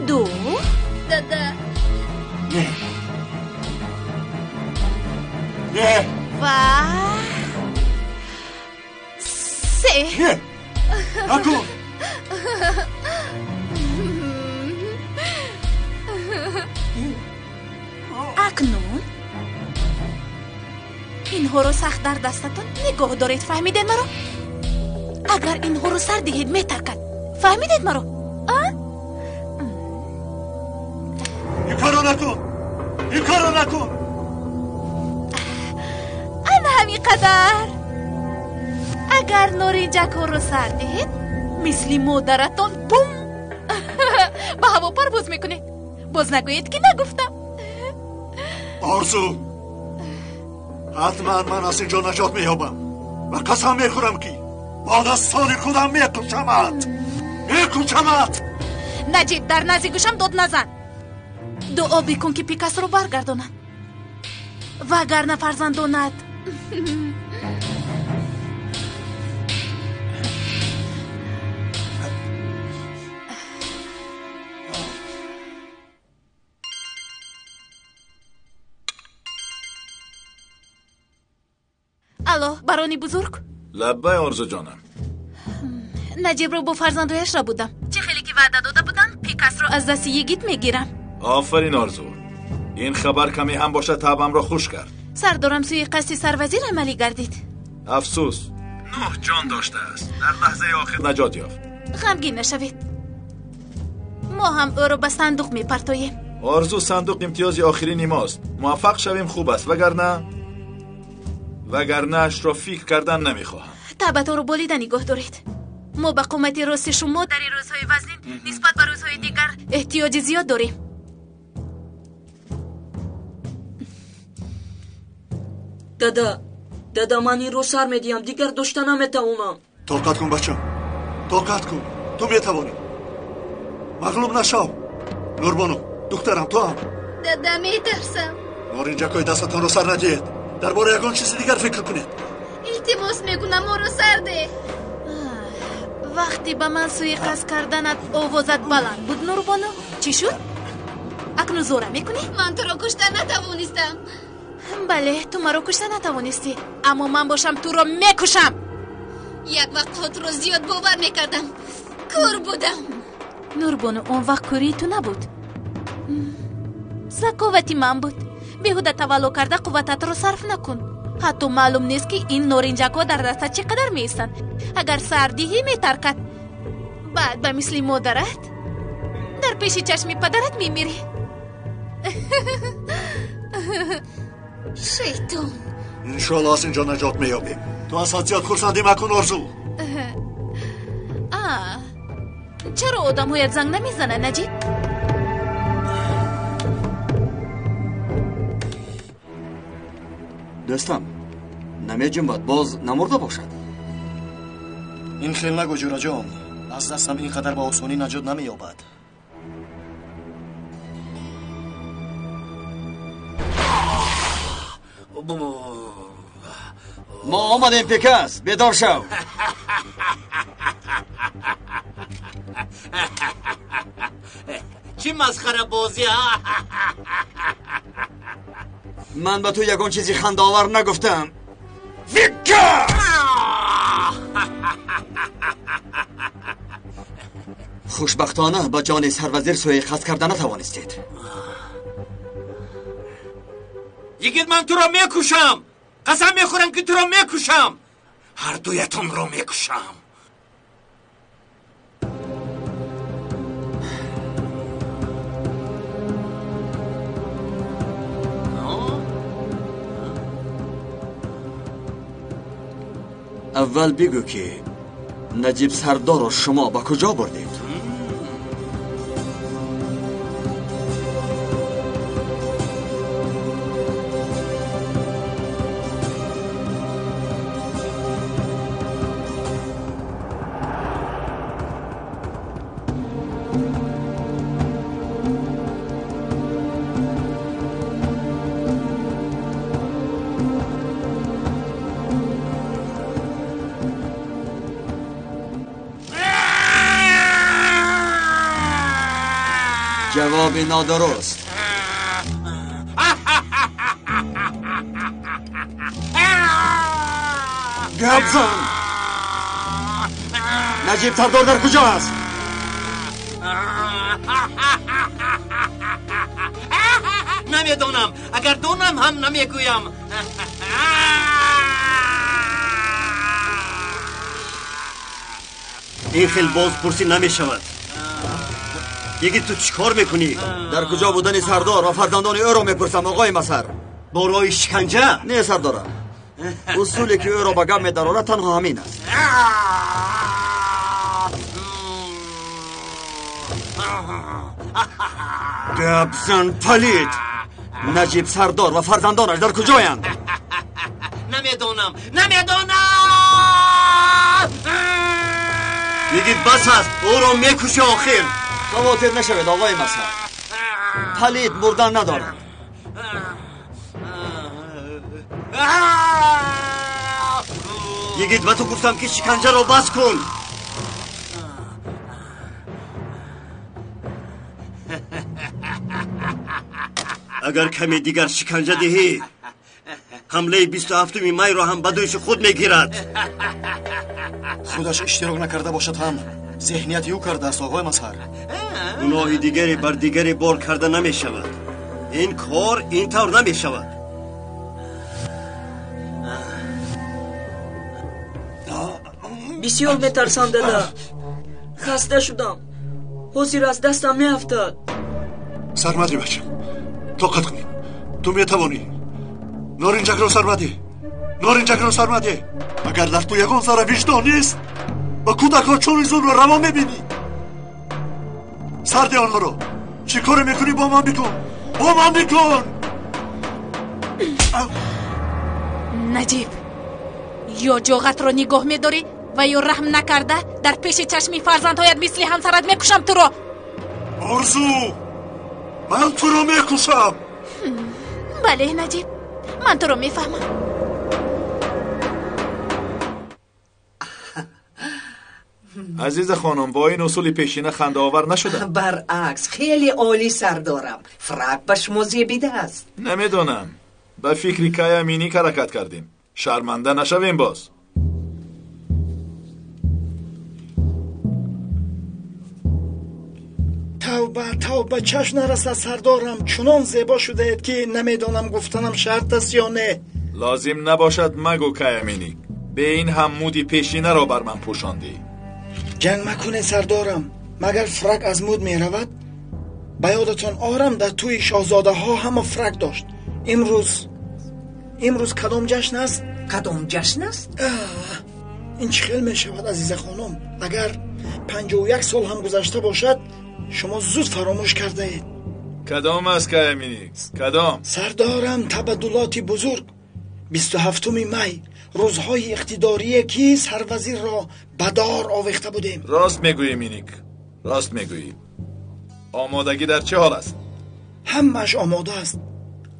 2 دادا نه و 3 نه نکن اکنون اینها رو سخت در دستتون نگاه دارید فهمیدید مرا؟ اگر اینها رو سر دهید میترکد فهمیدید مرا؟ این کارو نکن این کارو نکن انا همین قدر اگر نارنجک ها رو سر دهید مثل مادرتون بوم با هوا پرواز میکنید باز نگویید که نگفتم آرزو حتما من از اینجا نجات مییابم و قسم میخورم که بعد از سالی خودم میکشمت نجیب در نزدیک گوشم داد نزن دعا بکن که پیکاس رو برگردانند وگرنه فرزندانت الو برانی بزرگ لبه آرزو جانم نجیب رو با فرزندایش را بودم چه خیلی که وعده داده بودن پیکاس رو از دست یگیت میگیرم آفرین آرزو این خبر کمی هم باشه طبعم را خوش کرد سردارم سوی قصد سروزیر عملی گردید افسوس 9 جان داشته است در لحظه آخر نجات یافت غمگین نشوید ما هم او رو به صندوق میپرتاییم آرزو صندوق امتیازی آخرین ماست موفق شویم خوب است وگرنه اش را فکر کردن نمیخواهم طبعا رو بالیده نگاه دارید ما به قومت راست شما در این روزهای وزنین نسبت به روزهای دیگر احتیاج زیاد داریم دادا من این رو سر میدیم دیگر داشته نمیتوانم طاقت کن بچم طاقت کن تو میتوانی مغلوب نشو نوربانو دخترم تو هم دادا میترسم نارنجکای دستتان رو سر ندید درباره یگان چیز دیگر فکر کنید التماس میکنم ما رو سر ده وقتی به من سوی قصد کردنت آوازت بلند بود نوربانو چی شد؟ اکنون زوره میکنی؟ من تو رو کشته نتوانستم بله تو مرا کشته نتوانستی اما من باشم تو رو میکشم یک وقت خود رو زیاد باور میکردم کور بودم نوربانو اون وقت کوری تو نبود ذکاوتی من بود بیهوده تولو کرده قوتت رو صرف نکن حتی معلوم نیست که این نارنجک ها در دستت چقدر میستن اگر سردیهی میترکد بعد به مثل مادرت در پیش چشم پدرت میمیری شیطان انشالله از اینجا نجات میابیم تو از حد زیاد خورسندی مکن آرزو چرا آدم هایت زنگ نمیزنه نجیب؟ دوستم نمیجیم باز نمرده باشد این خیل نگو جورا جان از دستم اینقدر با آسانی نجات نمییابد ما آمدیم پیکاس بیدار شو چی مسخره بازی ها من به تو یگان چیزی خنداور نگفتم پیکاس خوشبختانه با جان سروزیر سوی قصد کردن نتوانستید یگید من تو را میکشم قسم میخورم که تو را میکشم هر دویتون را میکشم اول بگو که نجیب سردار و شما با کجا بردید؟ جواب نادرست. گبزن نجیب سردار در کجا است؟ نمیدونم. اگر دونم هم نمیگویم. این خیلی باز پرسی نمیشود. یکی تو چیکار میکنی؟ در کجا بودن سردار و فرزندان او را میپرسم آقای مسر. با راه شکنجه؟ نه سردارم، اصولی که او را به گم می‌دراند تنها همین است. گبزن پلید. نجیب سردار و فرزندانش در کجایند؟ نمیدونم. میگید بس است، او را میکشی آخر. خواطر نشوید آقای مسر، پلید مردن ندارد. یگید و تو گفتم که شکنجه را بس کن. اگر کمی دیگر شکنجه دهی حمله 27 می را هم بدویش خود میگیرد. خودش اشتراک نکرده باشد هم ذهنیت او کرده است آقای مسهر. گناه دیگری بر دیگری بار کرده نمی شود. این کار این طور نمی شود. بسیار میترسم دادا. خسته شدم. حوصله از دستم میافتاد. سرمدی بچه، طاقت کنی. تو میتوانی. نارنجک را سرمدی. اگر در تو یگان ذره وجدان نیست و کودکان چون زور رو روا میبینی. سرده آنها رو. چی کار میکنی با من بکن. نجیب، یا جاغت رو نگاه میداری و یا رحم نکرده در پیش چشمی فرزندهایت مثل همسرت میکشم تو رو. آرزو، من تو رو میکشم. بله نجیب، من تو رو میفهمم. عزیز خانم، با این اصول پیشینه خنده آور نشدم. برعکس خیلی عالی سردارم. فرق به شما زیبیده است. نمیدونم، به فکری که امینی حرکت کردیم. شرمنده نشویم باز. توبه چشم نرسد سردارم. چنان زیبا شده اید که نمیدانم گفتنم شرط است یا نه. لازم نباشد مگو که امینی. به این هم مودی پیشینه را بر من پوشاندی. جنگ مکنه سردارم. مگر فرق از مود می رود؟ به یادتان آرم در توی شاهزاده ها همه فرق داشت. امروز کدام جشن است؟ این چه خیلی می شود عزیز خانم. اگر 51 سال هم گذشته باشد شما زود فراموش کرده اید. کدام است که امینی؟ کدام؟ سردارم تبدلاتی بزرگ 27 می روزهای اقتداری که سروزیر را بدار آویخته بودیم. راست میگویی مینیک، راست میگویی. آمادگی در چه حال است؟ همش آماده است.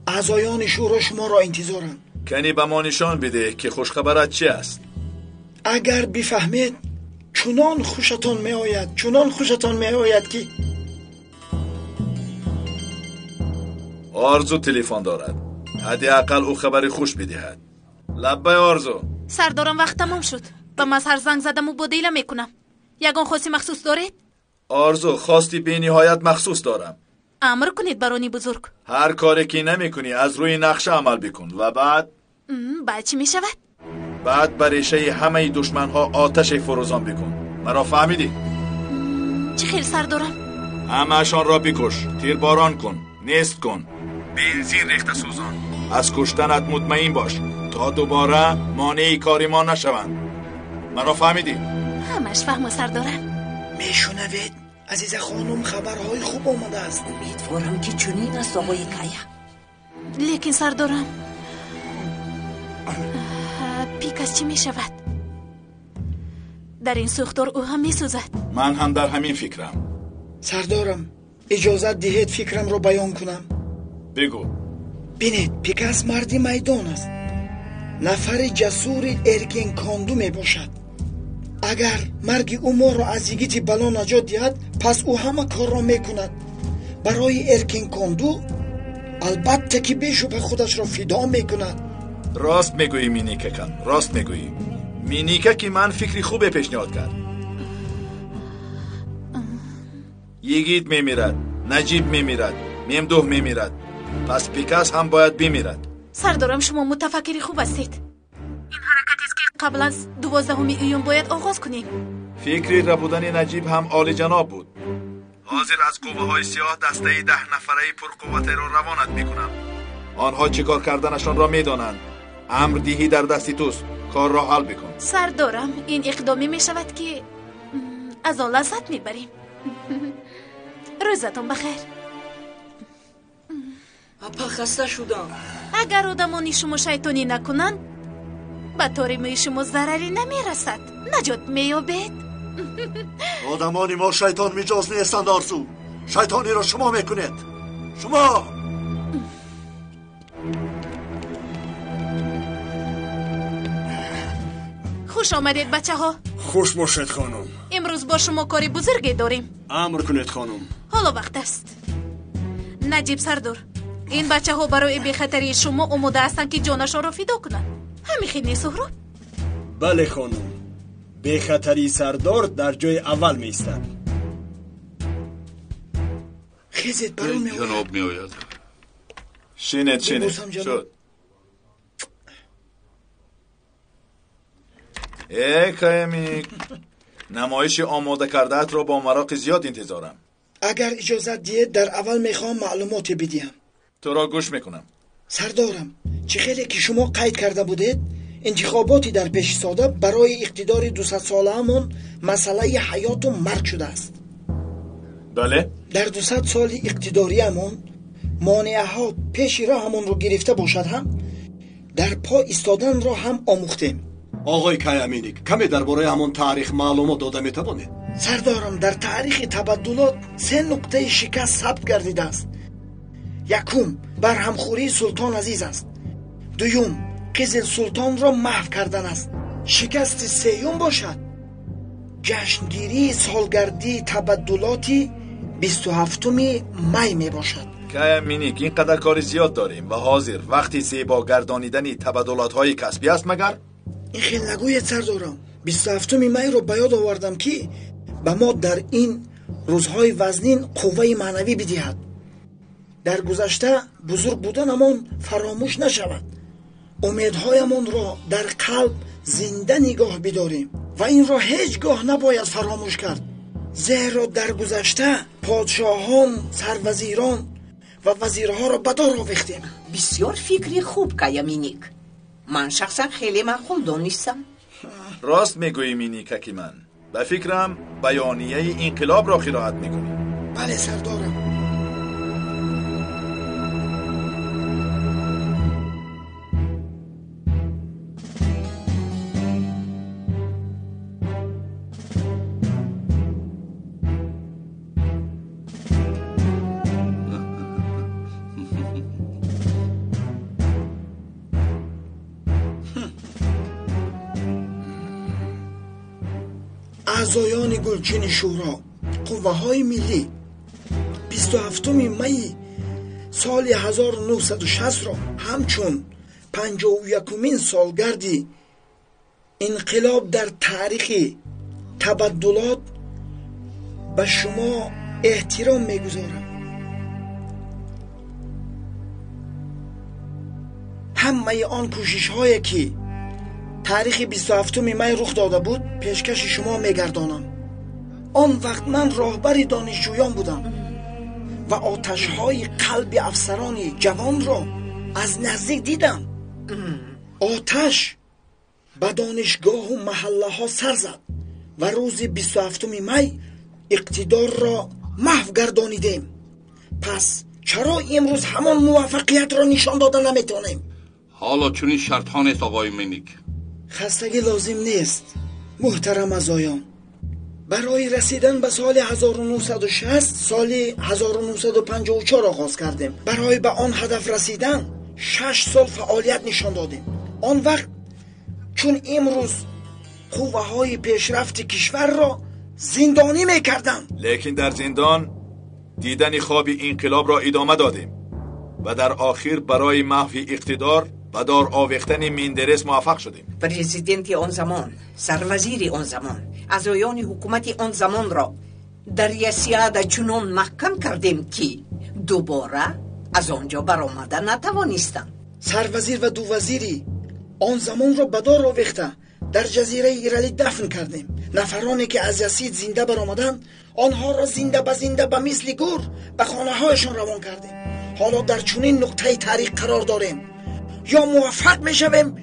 اعضایان شورا شما را انتظارند. کنی به ما نشان بده که خوشخبرت چی است. اگر بفهمید چنان خوشتان می آید که آرزو تلفن دارد. حداقل او خبری خوش بدهد. لبه آرزو. سردارم وقت تمام شد. به مظهر زنگ زدم و بدیله میکنم. یگان خواستی مخصوص دارید؟ آرزو، خواستی به نهایت مخصوص دارم. امر کنید برانی بزرگ. هر کاری که نمی کنی از روی نقشه عمل بکن و بعد چی می شود؟ بعد بر ریشه همه دشمن ها آتش فروزان بکن. مرا فهمیدی؟ چه خیلی سردارم؟ همه‌شان را بکش. تیرباران کن، نیست کن، بنزین ریخته سوزان. از کشتنت مطمئن باش تا دوباره مانع کاری ما نشوند. مرا فهمیدی؟ همش فهم سردارم. میشنوید عزیز خانم، خبرهای خوب آمده است. امیدوارم که چنین است آقای کایا. لیکن سردارم پیکاس چی می شود؟ در این سوختار او هم می سوزد. من هم در همین فکرم. سردارم اجازت دهید فکرم رو بیان کنم. بگو. بینید پیکاس مردی میدان است. نفر جسور ارگین کاندو می باشد. اگر مرگ او ما را از یگیتی بلا نجات دهد پس او همه کار را می کند برای ارکین کاندو البته که بیشوبه خودش را فدا میکند. راست میگویی مینیکه کن، راست میگویی. مینیکه که من فکری خوبه پیشنهاد کرد. یگید میمیرد، نجیب میمیرد، ممدوح میمیرد، پس پیکاس هم باید بمیرد. سردارم شما متفکری خوب هستید. این حرکتی است که قبل از 12 ایون باید آغاز کنیم. فکری ربودن نجیب هم عالی جناب بود. حاضر از قوه های سیاه دسته 10 نفره پرقوت را روانت میکنم. آنها چیکار کردنشان را میدانند. امر دیهی در دستی توست، کار را حل بکن. سردارم این اقدامی میشود که از آن لذت میبریم. روزتون بخیر. اپا خسته شدم. اگر آدمانی شما شیطانی نکنند به طور شما ضرری نمیرسد، نجات میابید. آدمانی ما شیطان میجاز نیستند آرزو. شیطانی را شما میکنید. شما خوش آمدید بچه ها. خوش باشد خانم. امروز با شما کاری بزرگی داریم. امر کنید خانم. حالا وقت است. نجیب سردار، این بچه ها برای بیخطری شما آماده هستند که جانشان را فدا کنند. همین خیلی سهراب؟ بله خانم، بیخطری سردار در جای اول می ایستد. خیزید برون می آید. جناب می آید. شینید شد. ای کایمی، نمایش آماده کردهت را با مراق زیاد انتظارم. اگر اجازت دید در اول میخوام معلوماتی بدیم. تو را گوش میکنم. سردارم، چه خیلی که شما قید کرده بودید انتخاباتی در پیش ساده برای اقتدار 200 ساله همون مسئله حیات و مرگ شده است. بله؟ در 200 سال اقتداری همون مانعه ها پیش راه همون رو گرفته باشد هم در پا ایستادن را هم آموختیم. آقای کایامینیک، کمی درباره همون تاریخ معلومات داده میتوانید؟ سردارم، در تاریخ تبدلات 3 نقطه شکست ثبت گردیده است. یکم برهمخوری سلطان عزیز است. دوم قزل سلطان را محو کردن است. شکست سوم باشد جشنگیری سالگردی تبدلاتی 27 می می باشد. کایامینیک، اینقدر کار زیاد داریم و حاضر وقتی زیبا گردانیدنی تبدلات های کسبی است مگر؟ این خیلی نگوید سردارم. 27 می رو به یاد آوردم که به ما در این روزهای وزنین قوه معنوی بدهد. در گذشته بزرگ بودنمان فراموش نشود. امیدهایمان را در قلب زنده نگاه بداریم و این را هیچگاه نباید فراموش کرد. زیرا در گذشته پادشاهان، سروزیران و وزیرها را به دار آویختیم. بسیار فکری خوب کایامینیک. من شخصا خیلی معقول دانستم. راست میگویی مینیکه که من به فکرم بیانیه انقلاب را قرائت میکنی. بله سردارم. اعضایان گلچین شورا، قوه های ملی 27 می سال 1960 را همچون 51مین سالگردی انقلاب در تاریخ تبدلات به شما احترام میگذارم. همه آن کوشش هایی که تاریخ 27 می رخ داده بود پیشکش شما میگردانم. آن وقت من راهبر دانشجویان بودم و آتش های قلب افسران جوان را از نزدیک دیدم. آتش به دانشگاه و محله ها سر زد و روز 27 می اقتدار را محو گردانیدیم. پس چرا امروز همان موفقیت را نشان داده نمیتونیم؟ حالا چونین شرط ها نیست آقای مینیک. خستگی لازم نیست محترم عزایان. برای رسیدن به سال 1960 سال 1954 آغاز کردیم. برای به آن هدف رسیدن 6 سال فعالیت نشان دادیم. آن وقت چون امروز قوه های پیشرفت کشور را زندانی میکردن. لیکن در زندان دیدن خواب انقلاب را ادامه دادیم و در آخر برای محو اقتدار و دار آویختن مندرس موفق شدیم. پرزیدنت آن زمان، سروزیر آن زمان، اعضایان حکومت آن زمان را در یسیاد چنان محکم کردیم که دوباره از آنجا برآمدن نتوانستند. سروزیر و دو وزیری آن زمان را به دار آویخته در جزیره ایرالی دفن کردیم. نفرانی که از یسید زنده برآمدند آنها را زنده به مثل گور به خانه هایشان روان کردیم. حالا در چنین نقطه تاریخ قرار داریم، یا موفق میشویم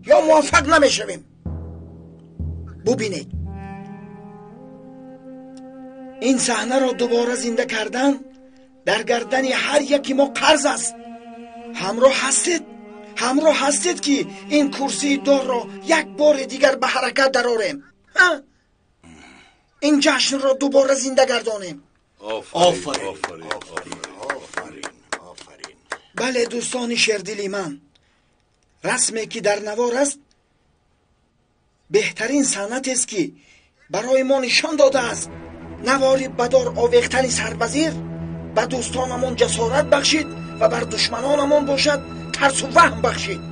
یا موفق نمیشویم. ببینید، این صحنه را دوباره زنده کردن در گردن هر یکی ما قرض است. همراه هستید که این کرسی دار را یک بار دیگر به حرکت درآوریم، این جشن را دوباره زنده گردانیم. آفرین. بله دوستان شیردلی من، رسمی که در نوار است بهترین صنعت است که برای ما نشان داده است. نواری بدار آویختن سربزیر به دوستانمان جسارت بخشید و بر دشمنانمان باشد ترس و وهم بخشید.